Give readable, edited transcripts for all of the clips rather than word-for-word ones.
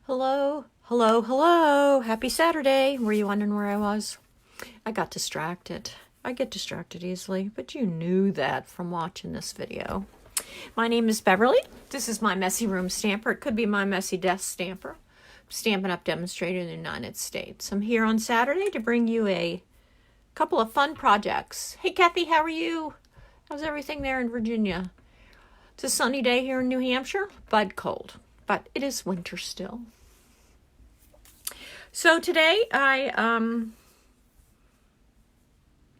Hello, hello, hello. Happy Saturday. Were you wondering where I was? I got distracted. I get distracted easily, but you knew that from watching this video. My name is Beverly. This is my messy room stamper. It could be my messy desk stamper. Stampin' Up! Demonstrator in the United States. I'm here on Saturday to bring you a couple of fun projects. Hey, Kathy, how are you? How's everything there in Virginia? It's a sunny day here in New Hampshire, but cold. But it is winter still. So today I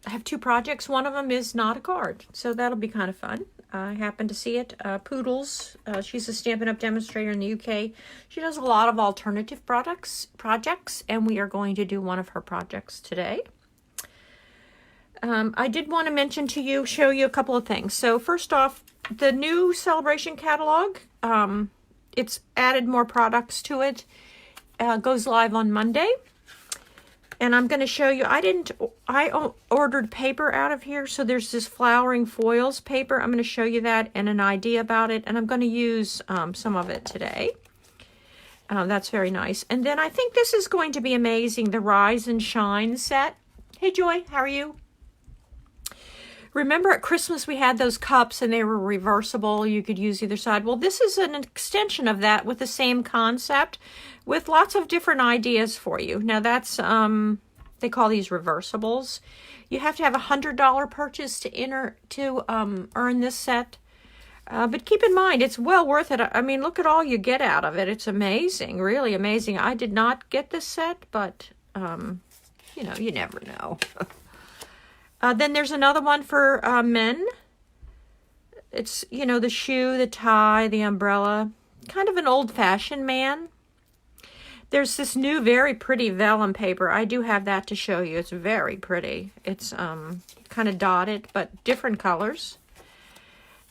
have two projects. One of them is not a card, so that'll be kind of fun. I happened to see it. Poodles, she's a Stampin' Up! Demonstrator in the UK. She does a lot of alternative projects, and we are going to do one of her projects today. I did want to show you a couple of things. So first off, the new Celebration catalog, it's added more products to it. Goes live on Monday. And I'm going to show you, I ordered paper out of here. So there's this flowering foils paper. I'm going to show you that and an idea about it. And I'm going to use some of it today. That's very nice. And then I think this is going to be amazing. The Rise and Shine set. Hey, Joy, how are you? Remember at Christmas we had those cups and they were reversible. You could use either side. Well, this is an extension of that with the same concept with lots of different ideas for you. Now that's, they call these reversibles. You have to have a $100 purchase to earn this set. But keep in mind, it's well worth it. I mean, look at all you get out of it. It's amazing, really amazing. I did not get this set, but, you know, you never know. Then there's another one for men. It's, you know, the shoe, the tie, the umbrella. Kind of an old-fashioned man. There's this new very pretty vellum paper. I do have that to show you. It's very pretty. It's kind of dotted, but different colors.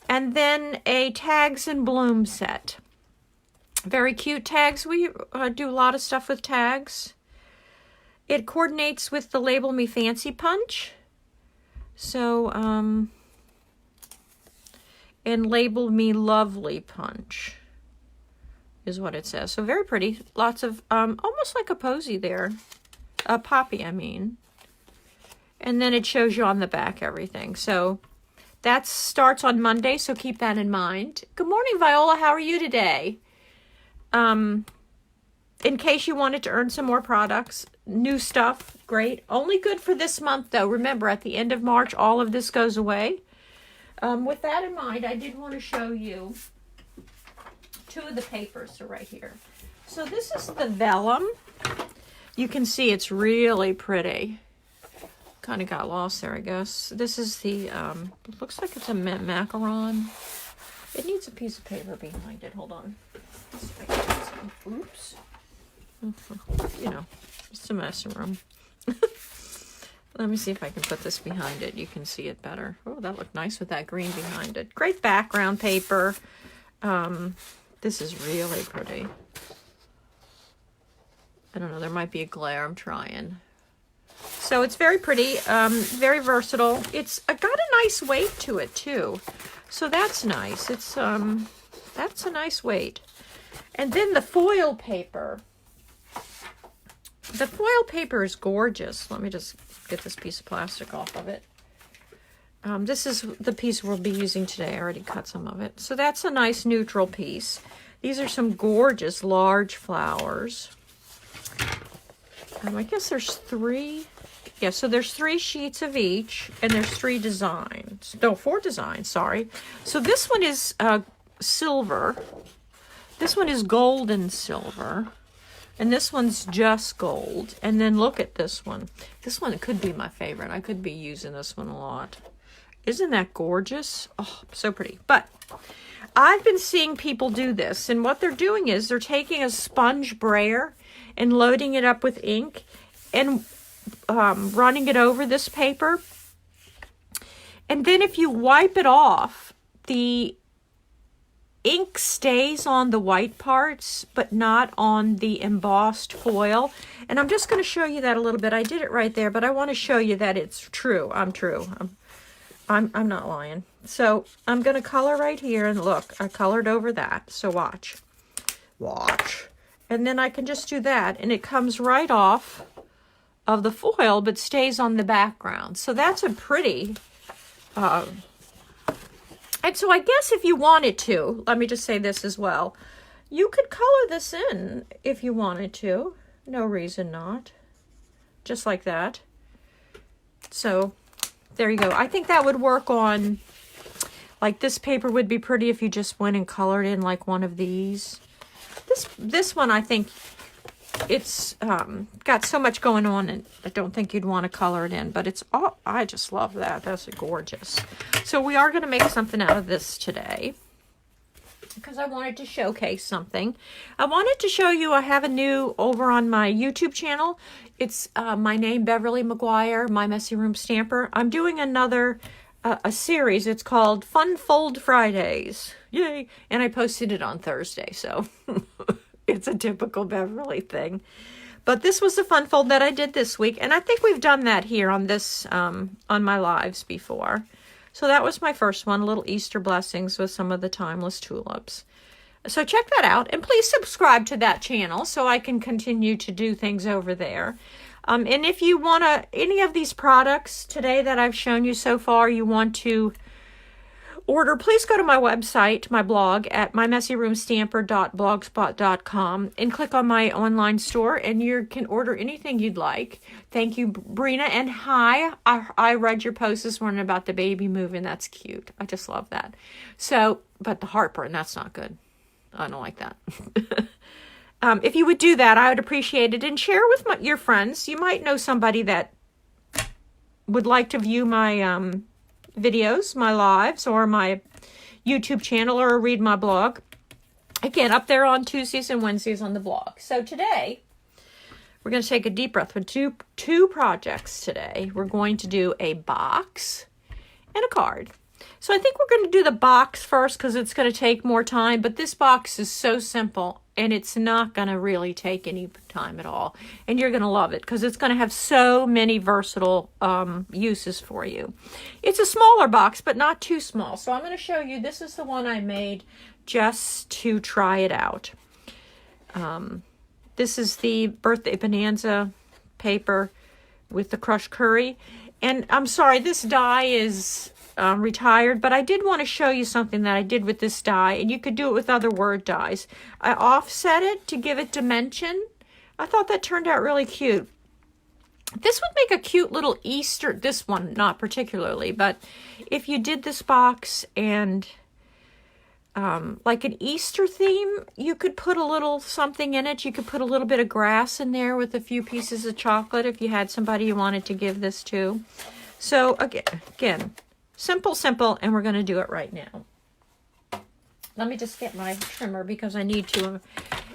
And then a tags and bloom set. Very cute tags. We do a lot of stuff with tags. It coordinates with the Label Me Fancy Punch. So, and Label Me Lovely Punch is what it says. So very pretty. Lots of, almost like a posy there. A poppy, I mean. And then it shows you on the back everything. So that starts on Monday, so keep that in mind. Good morning, Viola. How are you today? In case you wanted to earn some more products, new stuff, great. Only good for this month, though. Remember, at the end of March, all of this goes away. With that in mind, I did want to show you two of the papers are right here. So this is the vellum. You can see it's really pretty. Kind of got lost there, I guess. This is the, looks like it's a macaron. It needs a piece of paper behind it. Hold on. Oops. You know, it's a messy room. Let me see if I can put this behind it. You can see it better. Oh, that looked nice with that green behind it. Great background paper. This is really pretty. I don't know, there might be a glare. I'm trying. So it's very pretty, very versatile. It's got a nice weight to it too. So that's nice. It's that's a nice weight. And then the foil paper. The foil paper is gorgeous. Let me just get this piece of plastic off of it. This is the piece we'll be using today. I already cut some of it. So that's a nice neutral piece. These are some gorgeous large flowers. I guess there's three. Yeah, so there's 3 sheets of each, and there's 3 designs. No, 4 designs, sorry. So this one is silver. This one is gold and silver. And this one's just gold. And then look at this one. This one could be my favorite. I could be using this one a lot. Isn't that gorgeous? Oh, so pretty. But I've been seeing people do this. And what they're doing is they're taking a sponge brayer and loading it up with ink and running it over this paper. And then if you wipe it off, the ink stays on the white parts, but not on the embossed foil. And I'm just going to show you that a little bit. I did it right there, but I want to show you that it's true. I'm true. I'm not lying. So I'm going to color right here, and look, I colored over that. So watch. And then I can just do that, and it comes right off of the foil, but stays on the background. So that's a pretty, and so I guess if you wanted to, let me just say this as well, you could color this in if you wanted to. No reason not. Just like that. So there you go. I think that would work on, like, this paper would be pretty if you just went and colored in like one of these. This one, I think it's got so much going on, and I don't think you'd want to color it in, but it's all, I just love that. That's gorgeous. So we are going to make something out of this today because I wanted to showcase something. I wanted to show you, I have a new over on my YouTube channel. It's my name, Beverly McGuire, My Messy Room Stamper. I'm doing another a series. It's called Fun Fold Fridays. Yay! And I posted it on Thursday, so it's a typical Beverly thing. But this was a fun fold that I did this week, and I think we've done that here on this on my lives before. So that was my first one, little Easter blessings with some of the timeless tulips. So check that out, and please subscribe to that channel so I can continue to do things over there. And if you want any of these products today that I've shown you so far, you want to order, please go to my website, my blog at mymessyroomstamper.blogspot.com and click on my online store, and you can order anything you'd like. Thank you, Brina, and hi. I read your post this morning about the baby moving. That's cute. I just love that. So, but the heartburn, that's not good. I don't like that. If you would do that, I would appreciate it, and share with your friends. You might know somebody that would like to view my videos, my lives, or my YouTube channel, or read my blog. Again, up there on Tuesdays and Wednesdays on the blog. So today, we're going to take a deep breath with two projects today. We're going to do a box and a card. So I think we're going to do the box first because it's going to take more time, but this box is so simple and it's not going to really take any time at all. And you're going to love it because it's going to have so many versatile uses for you. It's a smaller box, but not too small. So I'm going to show you, this is the one I made just to try it out. This is the Birthday Bonanza paper with the crushed curry. And I'm sorry, this die is retired, but I did want to show you something that I did with this die, and you could do it with other word dies. I offset it to give it dimension. I thought that turned out really cute. This would make a cute little Easter, this one not particularly, but if you did this box and like an Easter theme, you could put a little something in it. You could put a little bit of grass in there with a few pieces of chocolate if you had somebody you wanted to give this to. So again, simple, and we're going to do it right now. Let me just get my trimmer because I need to.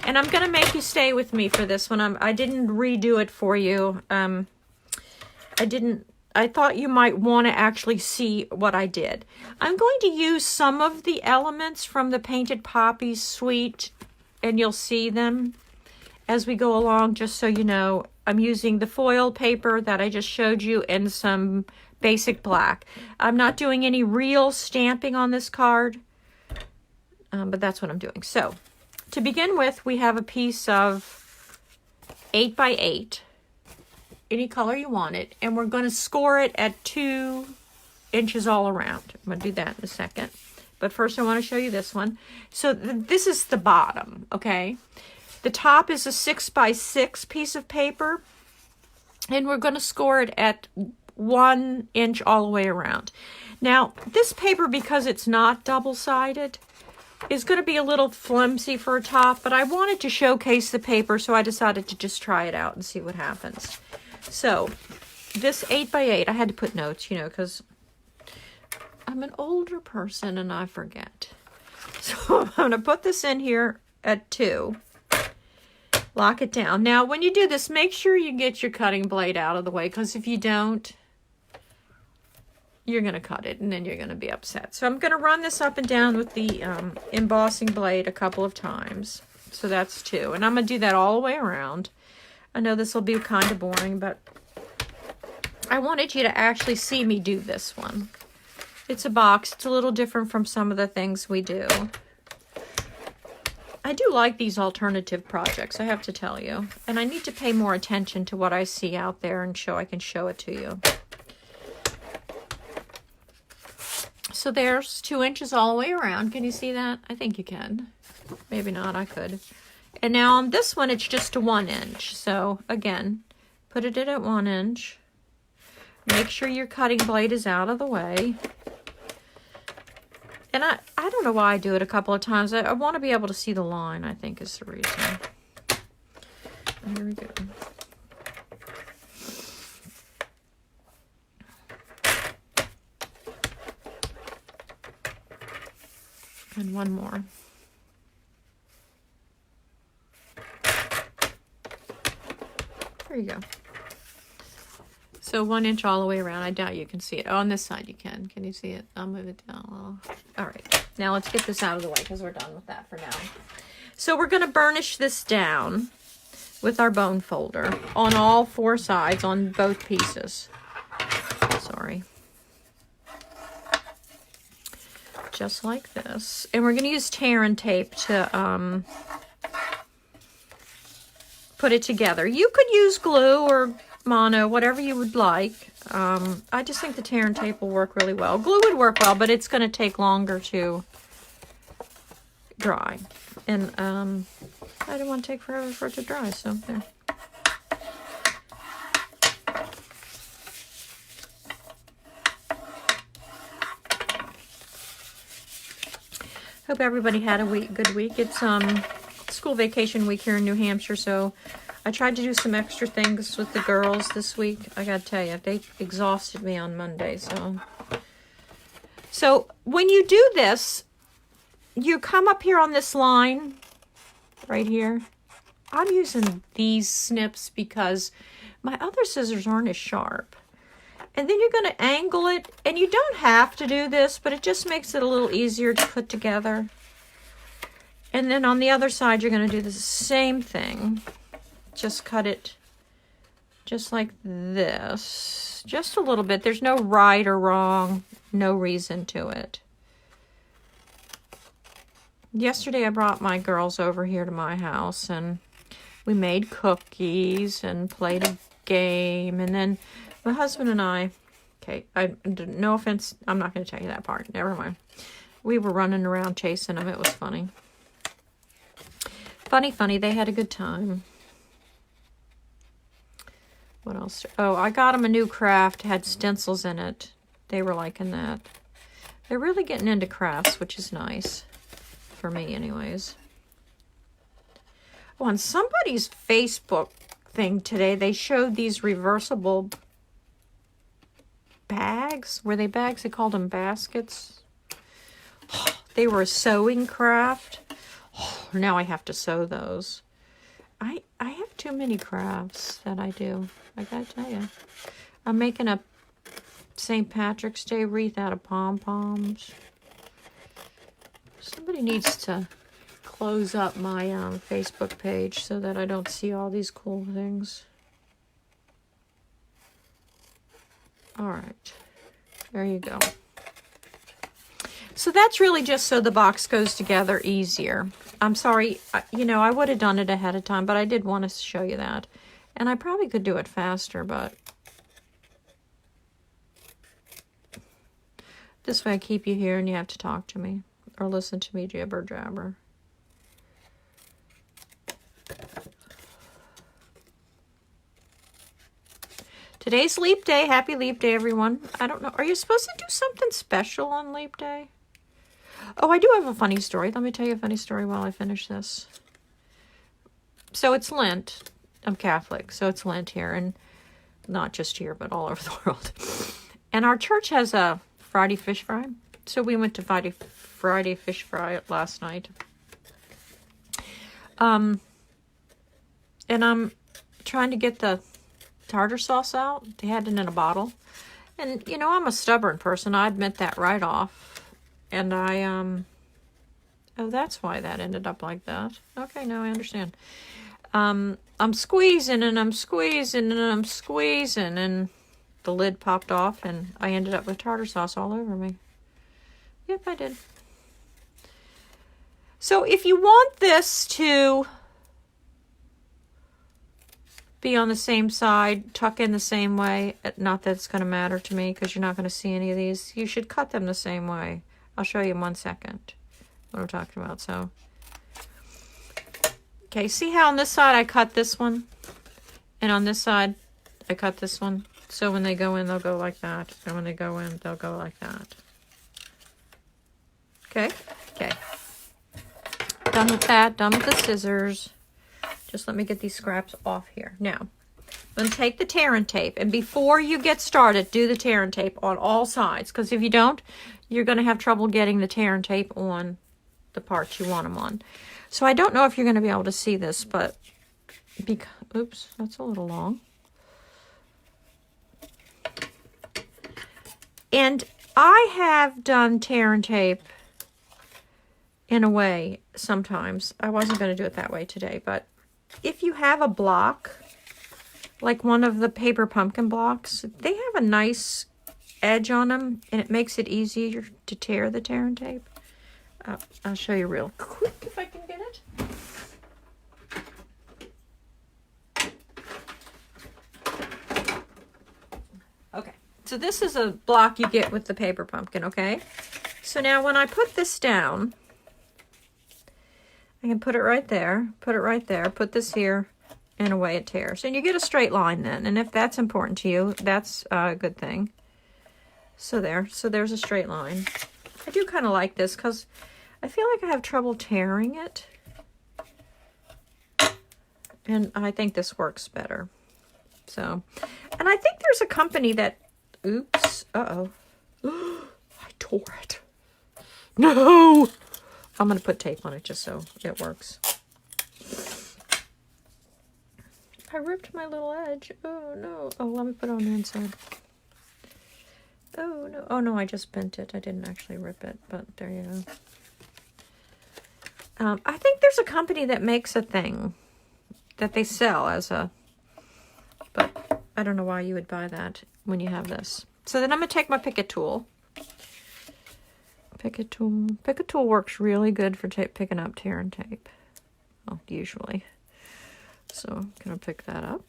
And I'm going to make you stay with me for this one. I didn't redo it for you. I thought you might want to actually see what I did. I'm going to use some of the elements from the Painted Poppies suite, and you'll see them as we go along, just so you know. I'm using the foil paper that I just showed you and some basic black. I'm not doing any real stamping on this card, but that's what I'm doing. So to begin with, we have a piece of 8x8, any color you want it, and we're going to score it at 2 inches all around. I'm going to do that in a second, but first I want to show you this one. So this is the bottom, okay? The top is a 6x6 piece of paper, and we're going to score it at 1 inch all the way around. Now, this paper, because it's not double-sided, is going to be a little flimsy for a top, but I wanted to showcase the paper, so I decided to just try it out and see what happens. So, this 8x8, I had to put notes, you know, because I'm an older person and I forget. So, I'm going to put this in here at 2. Lock it down. Now, when you do this, make sure you get your cutting blade out of the way, because if you don't, you're going to cut it and then you're going to be upset. So I'm going to run this up and down with the embossing blade a couple of times. So that's 2. And I'm going to do that all the way around. I know this will be kind of boring, but I wanted you to actually see me do this one. It's a box. It's a little different from some of the things we do. I do like these alternative projects, I have to tell you. And I need to pay more attention to what I see out there and I can show it to you. So there's 2 inches all the way around. Can you see that? I think you can. Maybe not, I could. And now on this one, it's just a 1 inch. So again, put it in at 1 inch. Make sure your cutting blade is out of the way. And I don't know why I do it a couple of times. I want to be able to see the line, I think is the reason. Here we go. And one more. There you go. So 1 inch all the way around. I doubt you can see it. Oh, on this side you can. Can you see it? I'll move it down a little. All right. Now let's get this out of the way because we're done with that for now. So we're going to burnish this down with our bone folder on all 4 sides on both pieces. Sorry. Just like this. And we're going to use tear and tape to put it together. You could use glue or mono, whatever you would like. I just think the tear and tape will work really well. Glue would work well, but it's going to take longer to dry. And I don't want to take forever for it to dry, so there. Hope everybody had a good week. It's school vacation week here in New Hampshire, so I tried to do some extra things with the girls this week. I gotta tell you, they exhausted me on Monday. So when you do this, you come up here on this line right here. I'm using these snips because my other scissors aren't as sharp. And then you're going to angle it, and you don't have to do this, but it just makes it a little easier to put together. And then on the other side, you're going to do the same thing. Just cut it just like this. Just a little bit. There's no right or wrong, no reason to it. Yesterday, I brought my girls over here to my house, and we made cookies and played a game, and then my husband and I, no offense, I'm not going to tell you that part. Never mind. We were running around chasing them. It was funny. Funny. They had a good time. What else? Oh, I got them a new craft. Had stencils in it. They were liking that. They're really getting into crafts, which is nice. For me, anyways. Oh, on somebody's Facebook thing today, they showed these reversible bags. Were they bags? They called them baskets. They were a sewing craft. Now I have to sew those. I have too many crafts that I do. I gotta tell you. I'm making a St. Patrick's Day wreath out of pom-poms. Somebody needs to close up my Facebook page so that I don't see all these cool things. All right, there you go. So that's really just so the box goes together easier. I'm sorry, I would have done it ahead of time, but I did want to show you that. And I probably could do it faster, but this way I keep you here and you have to talk to me or listen to me jibber jabber. Today's Leap Day. Happy Leap Day, everyone. I don't know. Are you supposed to do something special on Leap Day? Oh, I do have a funny story. Let me tell you a funny story while I finish this. So it's Lent. I'm Catholic, so it's Lent here. And not just here, but all over the world. And our church has a Friday fish fry. So we went to Friday fish fry last night. And I'm trying to get the tartar sauce out. They had it in a bottle. And, I'm a stubborn person. I admit that right off. And oh, that's why that ended up like that. Okay, now I understand. I'm squeezing and I'm squeezing and I'm squeezing, and the lid popped off and I ended up with tartar sauce all over me. Yep, I did. So if you want this to be on the same side, tuck in the same way, not that it's going to matter to me because you're not going to see any of these, you should cut them the same way. I'll show you in 1 second what I'm talking about. So, okay, see how on this side I cut this one? And on this side, I cut this one. So when they go in, they'll go like that. And when they go in, they'll go like that. Okay? Okay. Done with that. Done with the scissors. Just let me get these scraps off here. Now, I'm going to take the tear and tape. And before you get started, do the tear and tape on all sides. Because if you don't, you're going to have trouble getting the tear and tape on the parts you want them on. So I don't know if you're going to be able to see this, but... oops, that's a little long. And I have done tear and tape in a way sometimes. I wasn't going to do it that way today, but if you have a block, like one of the paper pumpkin blocks, they have a nice edge on them, and it makes it easier to tear the tear and tape. I'll show you real quick if I can get it. Okay, so this is a block you get with the paper pumpkin, okay? So now when I put this down, I can put it right there, put this here, and away it tears. And you get a straight line then, and if that's important to you, that's a good thing. So there's a straight line. I do kind of like this because I feel like I have trouble tearing it. And I think this works better. So, and I think there's a company that, oops, uh-oh. I tore it. No! I'm going to put tape on it just so it works. I ripped my little edge. Oh, no. Oh, let me put it on the inside. Oh, no. Oh, no, I just bent it. I didn't actually rip it, but there you go. I think there's a company that makes a thing that they sell as a... But I don't know why you would buy that when you have this. So then I'm going to take my Picket tool. Picket tool works really good for picking up tear and tape. Well, usually. So I'm going to pick that up.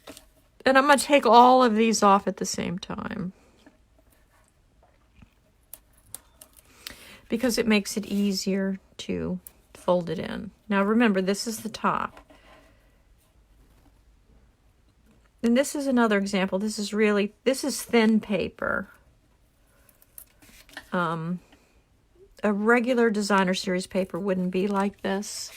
And I'm going to take all of these off at the same time. Because it makes it easier to fold it in. Now remember, this is the top. And this is another example. This is thin paper. A regular designer series paper wouldn't be like this.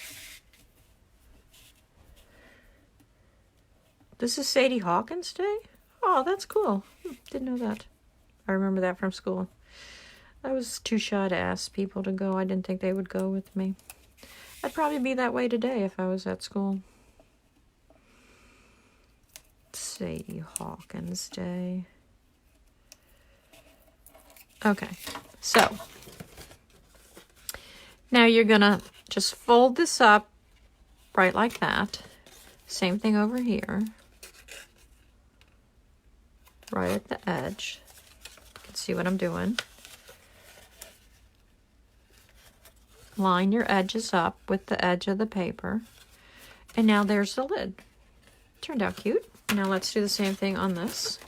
This is Sadie Hawkins Day? Oh, that's cool. Didn't know that. I remember that from school. I was too shy to ask people to go. I didn't think they would go with me. I'd probably be that way today if I was at school. Sadie Hawkins Day. Okay, so now you're gonna just fold this up right like that. Same thing over here. Right at the edge. You can see what I'm doing. Line your edges up with the edge of the paper. And now there's the lid. Turned out cute. Now let's do the same thing on this.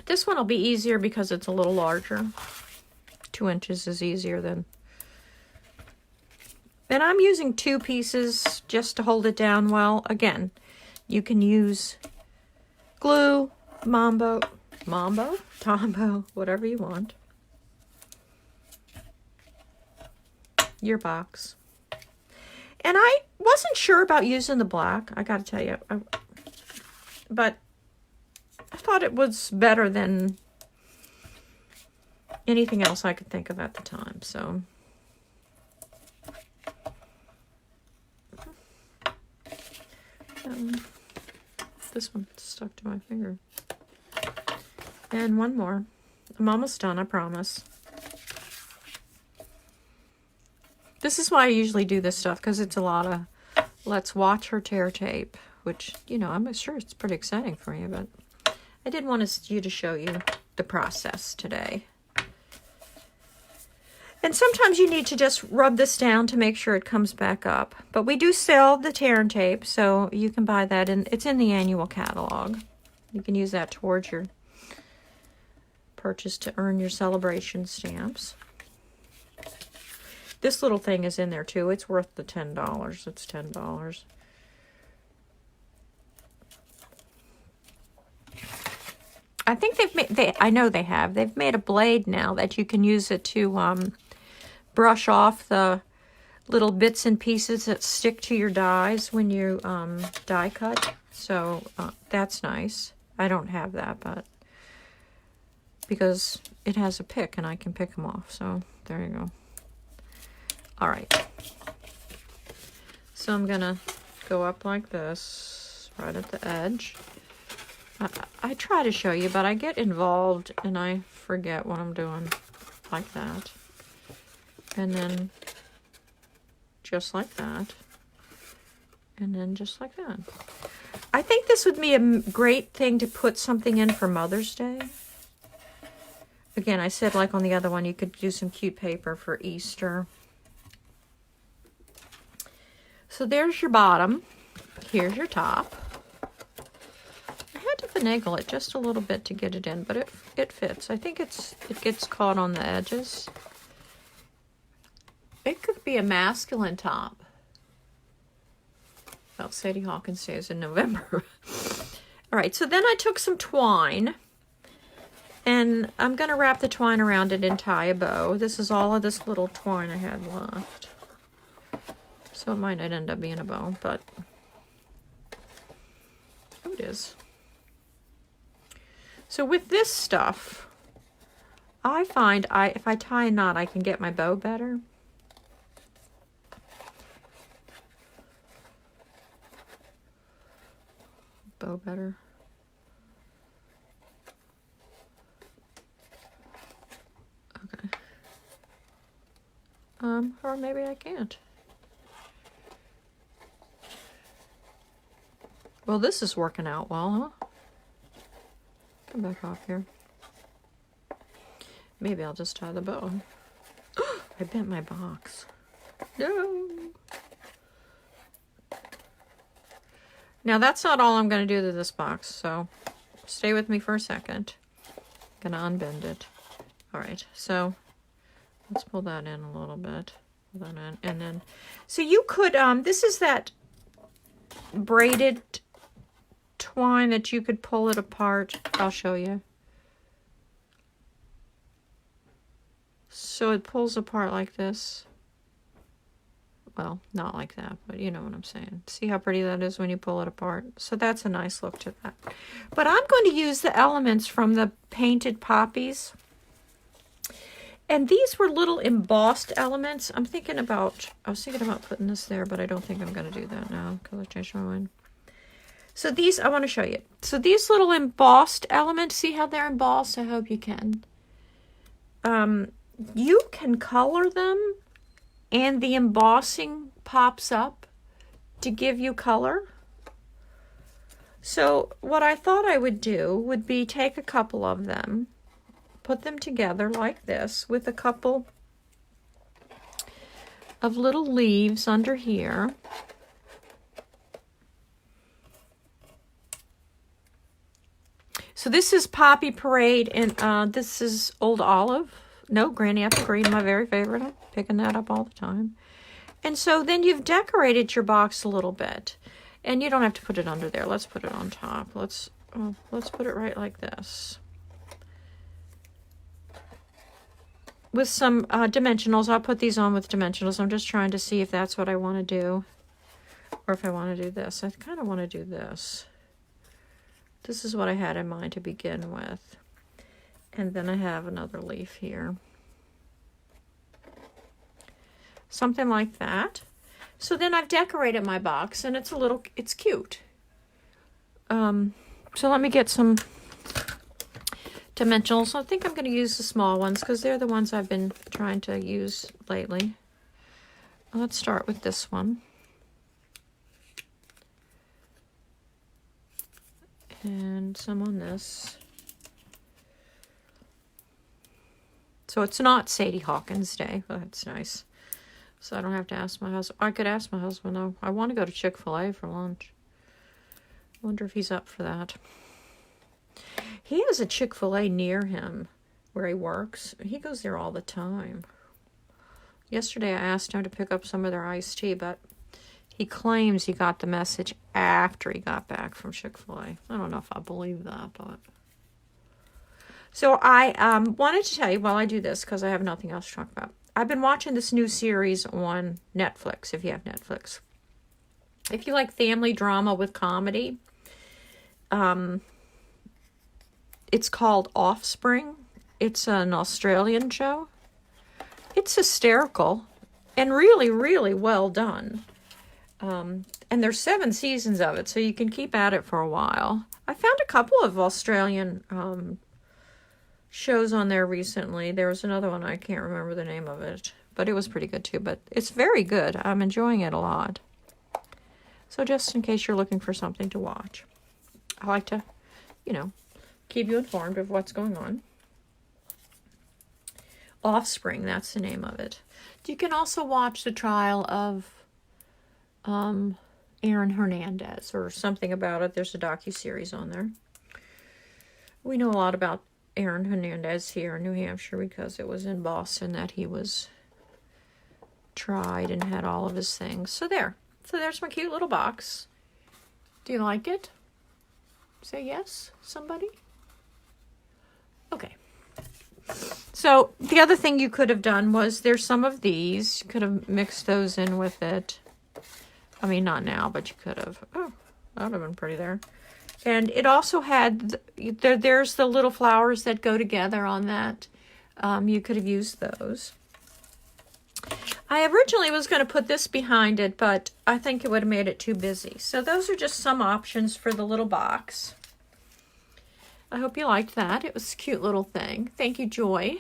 This one will be easier because it's a little larger. 2 inches is easier than... And I'm using 2 pieces just to hold it down well. Again, you can use glue, Tombow, whatever you want. Your box. And I wasn't sure about using the black, I gotta tell you. But I thought it was better than anything else I could think of at the time, so. This one stuck to my finger. And one more. I'm almost done, I promise. This is why I usually do this stuff, because it's a lot of let's watch her tear tape, which, you know, I'm sure it's pretty exciting for you, but I did want you to show you the process today. And sometimes you need to just rub this down to make sure it comes back up. But we do sell the tear and tape, so you can buy that, and it's in the annual catalog. You can use that towards your purchase to earn your celebration stamps. This little thing is in there too. It's worth the $10. It's $10. I think they've made, I know they have. They've made a blade now that you can use it to brush off the little bits and pieces that stick to your dies when you die cut. So that's nice. I don't have that, but because it has a pick and I can pick them off. So there you go. All right. So I'm gonna go up like this, right at the edge. I try to show you, but I get involved and I forget what I'm doing, like that. And then just like that. And then just like that. I think this would be a great thing to put something in for Mother's Day. Again, I said like on the other one, you could do some cute paper for Easter. So there's your bottom. Here's your top. I had to finagle it just a little bit to get it in, but it fits. I think it gets caught on the edges. It could be a masculine top. Well, Sadie Hawkins says in November. All right, so then I took some twine, and I'm going to wrap the twine around it and tie a bow. This is all of this little twine I had left. So it might not end up being a bow, but oh, it is. So with this stuff, I find if I tie a knot, I can get my bow better. Bow better. Okay. Or maybe I can't. Well, this is working out well, huh? Come back off here. Maybe I'll just tie the bow. I bent my box. No. Now, that's not all I'm going to do to this box, so stay with me for a second. I'm going to unbend it. All right, so let's pull that in a little bit. Pull that in, and then, so you could, this is that braided twine that you could pull it apart. I'll show you. So it pulls apart like this. Well, not like that, but you know what I'm saying. See how pretty that is when you pull it apart? So that's a nice look to that. But I'm going to use the elements from the painted poppies. And these were little embossed elements. I was thinking about putting this there, but I don't think I'm going to do that now because I changed my mind. So these, I want to show you. So these little embossed elements, see how they're embossed? I hope you can. You can color them, and the embossing pops up to give you color. So what I thought I would do would be take a couple of them, put them together like this with a couple of little leaves under here. So this is Poppy Parade, and this is Old Olive. No, Granny Apple Green, my very favorite. I'm picking that up all the time. And so then you've decorated your box a little bit. And you don't have to put it under there. Let's put it on top. Let's put it right like this. With some dimensionals. I'll put these on with dimensionals. I'm just trying to see if that's what I want to do. Or if I want to do this. I kind of want to do this. This is what I had in mind to begin with. And then I have another leaf here. Something like that. So then I've decorated my box, and it's cute. So let me get some dimensionals. I think I'm going to use the small ones because they're the ones I've been trying to use lately. Let's start with this one. And some on this. So it's not Sadie Hawkins Day. Well, that's nice. So I don't have to ask my husband. I could ask my husband, though. I want to go to Chick-fil-A for lunch. Wonder if he's up for that. He has a Chick-fil-A near him where he works. He goes there all the time. Yesterday I asked him to pick up some of their iced tea, but he claims he got the message after he got back from Chick-fil-A. I don't know if I believe that, but... So I wanted to tell you while I do this, because I have nothing else to talk about. I've been watching this new series on Netflix, if you have Netflix. If you like family drama with comedy, it's called Offspring. It's an Australian show. It's hysterical and really, really well done. And there's 7 seasons of it, so you can keep at it for a while. I found a couple of Australian shows on there recently. There was another one, I can't remember the name of it, but it was pretty good too. But it's very good. I'm enjoying it a lot. So just in case you're looking for something to watch, I like to, keep you informed of what's going on. Offspring, that's the name of it. You can also watch the trial of Aaron Hernandez or something about it. There's a docuseries on there. We know a lot about Aaron Hernandez here in New Hampshire because it was in Boston that he was tried and had all of his things. So there's my cute little box. Do you like it? Say yes, somebody? Okay. So the other thing you could have done was there's some of these. You could have mixed those in with it. I mean, not now, but you could have. Oh, that would have been pretty there. And it also had, there's the little flowers that go together on that. You could have used those. I originally was going to put this behind it, but I think it would have made it too busy. So those are just some options for the little box. I hope you liked that. It was a cute little thing. Thank you, Joy.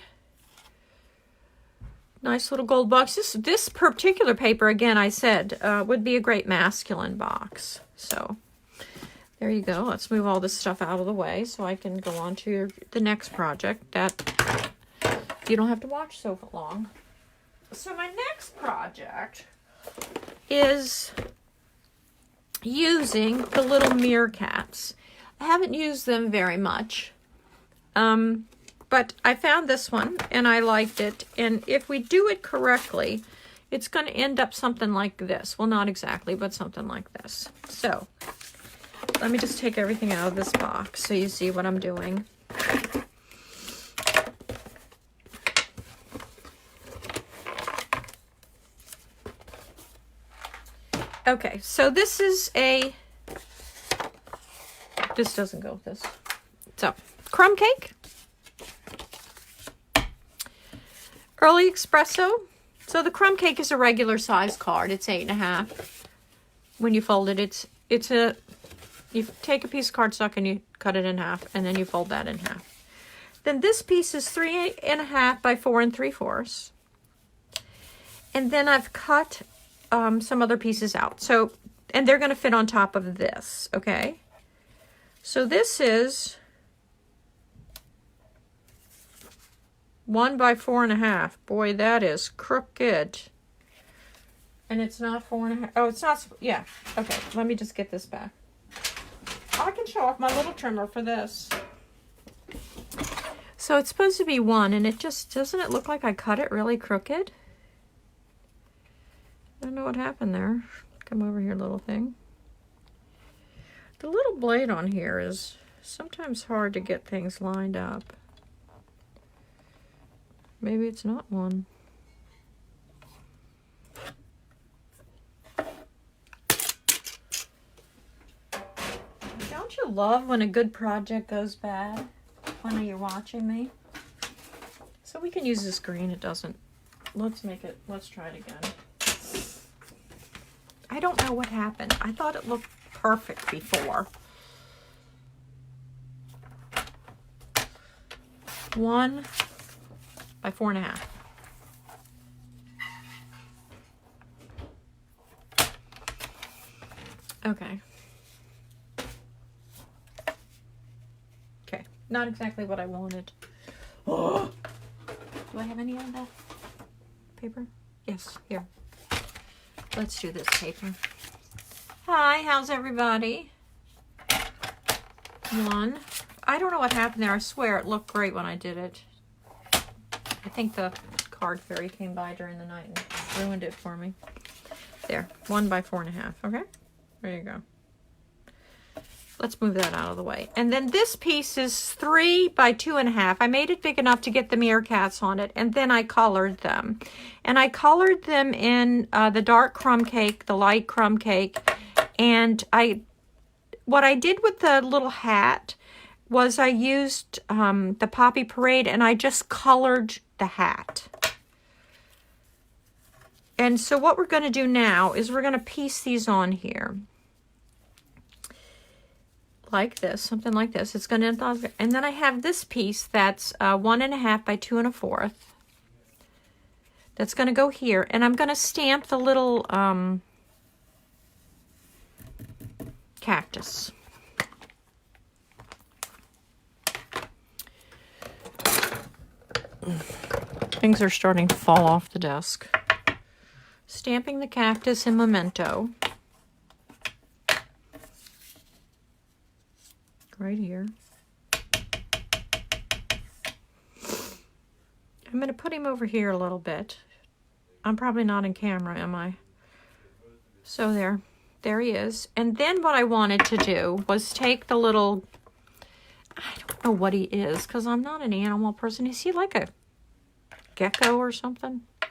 Nice little gold box. This particular paper, again, I said, would be a great masculine box. So there you go. Let's move all this stuff out of the way so I can go on to the next project that you don't have to watch so long. So my next project is using the little meerkats. I haven't used them very much, but I found this one and I liked it. And if we do it correctly, it's going to end up something like this. Well, not exactly, but something like this. So let me just take everything out of this box so you see what I'm doing. Okay, so this is this doesn't go with this. So, crumb cake. Early espresso. So the crumb cake is a regular size card. It's 8.5. When you fold it, you take a piece of cardstock and you cut it in half, and then you fold that in half. Then this piece is 3.5 by 4 3/4. And then I've cut some other pieces out. So, and they're going to fit on top of this, okay? So this is 1 by 4.5. Boy, that is crooked. And it's not 4.5. Oh, it's not. Yeah. Okay. Let me just get this back. I can show off my little trimmer for this. So it's supposed to be 1, and it just, doesn't it look like I cut it really crooked? I don't know what happened there. Come over here, little thing. The little blade on here is sometimes hard to get things lined up. Maybe it's not 1. Don't you love when a good project goes bad when you're watching me? So we can use this green. It doesn't. Let's try it again. I don't know what happened. I thought it looked perfect before. 1 by 4.5. Okay. Okay. Not exactly what I wanted. Oh. Do I have any of that paper? Yes, here. Let's do this paper. Hi, how's everybody? One. I don't know what happened there. I swear it looked great when I did it. I think the card fairy came by during the night and ruined it for me. There, 1 by 4.5, okay? There you go. Let's move that out of the way. And then this piece is 3 by 2.5. I made it big enough to get the meerkats on it, and then I colored them. And I colored them in the dark crumb cake, the light crumb cake, and what I did with the little hat was I used the Poppy Parade, and I just colored the hat. And so what we're going to do now is we're going to piece these on here. Like this, something like this. It's going to, and then I have this piece that's 1.5 by 2.25. That's going to go here, and I'm going to stamp the little cactus. Things are starting to fall off the desk. Stamping the cactus in Memento. Right here. I'm going to put him over here a little bit. I'm probably not in camera, am I? So there he is. And then what I wanted to do was take the little, I don't know what he is because I'm not an animal person. Is he like a gecko or something? I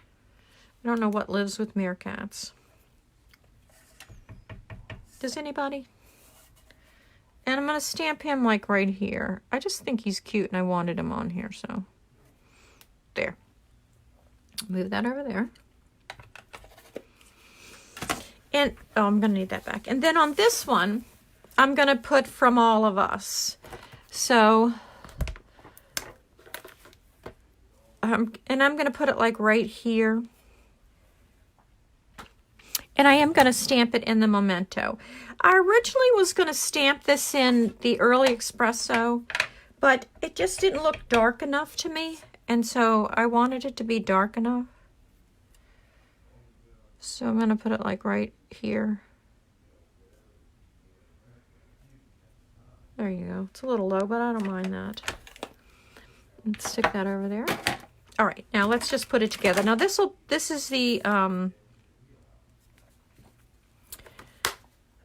don't know what lives with meerkats. Does anybody? And I'm going to stamp him like right here. I just think he's cute and I wanted him on here, so there. Move that over there. And, oh, I'm going to need that back. And then on this one, I'm going to put From All of Us. So, and I'm going to put it like right here. And I am going to stamp it in the Memento. I originally was going to stamp this in the Early Espresso, but it just didn't look dark enough to me. And so I wanted it to be dark enough. So I'm going to put it like right here. There you go. It's a little low, but I don't mind that. Let's stick that over there. All right, now let's just put it together. Now this is the,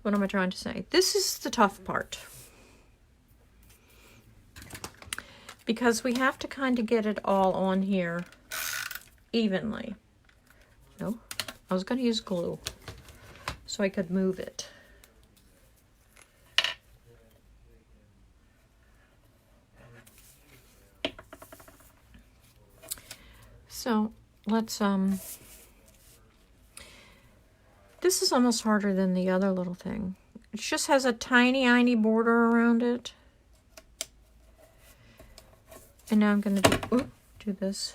what am I trying to say? This is the tough part. Because we have to kind of get it all on here evenly. No, I was going to use glue so I could move it. So let's, this is almost harder than the other little thing. It just has a tiny border around it. And now I'm going to do this.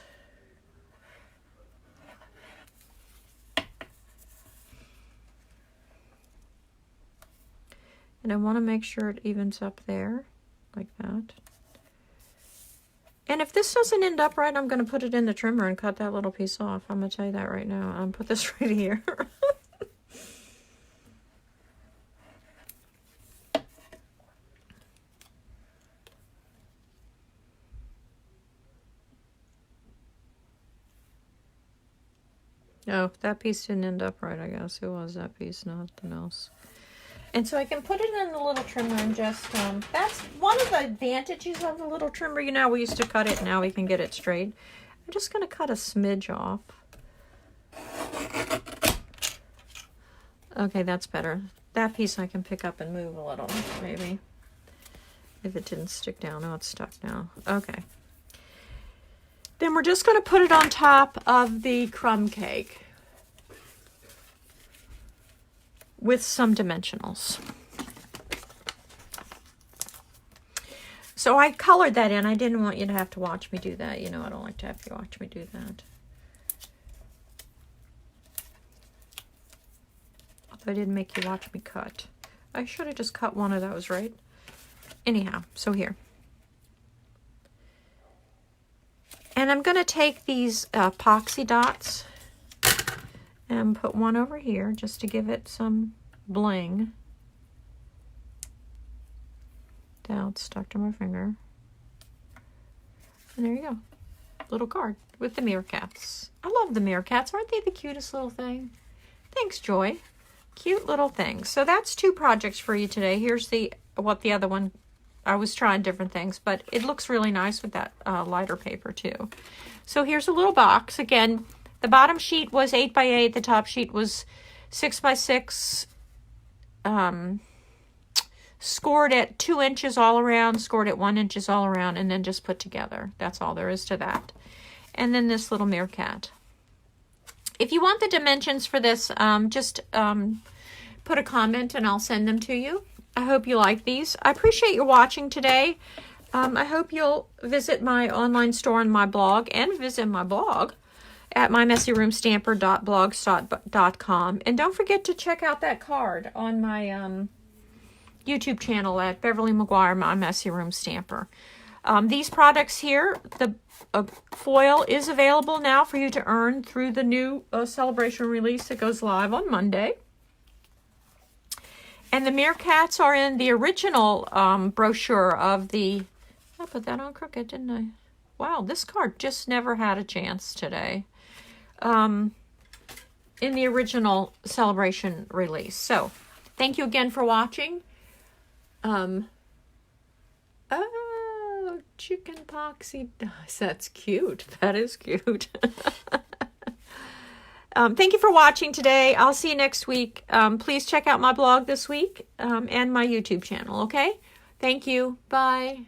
And I want to make sure it evens up there, like that. And if this doesn't end up right, I'm going to put it in the trimmer and cut that little piece off. I'm going to tell you that right now. I'll put this right here. Oh, that piece didn't end up right, I guess. It was that piece, nothing else. And so I can put it in the little trimmer and just, that's one of the advantages of the little trimmer. You know, we used to cut it, now we can get it straight. I'm just going to cut a smidge off. Okay, that's better. That piece I can pick up and move a little, maybe. If it didn't stick down. Oh, it's stuck now. Okay. Then we're just going to put it on top of the crumb cake with some dimensionals. So I colored that in. I didn't want you to have to watch me do that. You know, I don't like to have you watch me do that. Although I didn't make you watch me cut. I should have just cut one of those, right? Anyhow, so here. And I'm going to take these epoxy dots and put one over here just to give it some bling. Now it's stuck to my finger. And there you go. Little card with the meerkats. I love the meerkats. Aren't they the cutest little thing? Thanks, Joy. Cute little things. So that's 2 projects for you today. Here's the other one. I was trying different things, but it looks really nice with that lighter paper too. So here's a little box. Again, the bottom sheet was 8 by 8. The top sheet was 6 by 6. Scored at 2 inches all around, scored at 1 inches all around, and then just put together. That's all there is to that. And then this little meerkat. If you want the dimensions for this, just put a comment and I'll send them to you. I hope you like these. I appreciate your watching today. I hope you'll visit my online store and my blog, and visit my blog at mymessyroomstamper.blogspot.com. And don't forget to check out that card on my YouTube channel at Beverly McGuire, My Messy Room Stamper. These products here, the foil is available now for you to earn through the new celebration release that goes live on Monday. And the meerkats are in the original brochure of the... I put that on crooked, didn't I? Wow, this card just never had a chance today. In the original celebration release. So, thank you again for watching. Oh, chicken poxy dice. That's cute. That is cute. Thank you for watching today. I'll see you next week. Please check out my blog this week and my YouTube channel, okay? Thank you. Bye.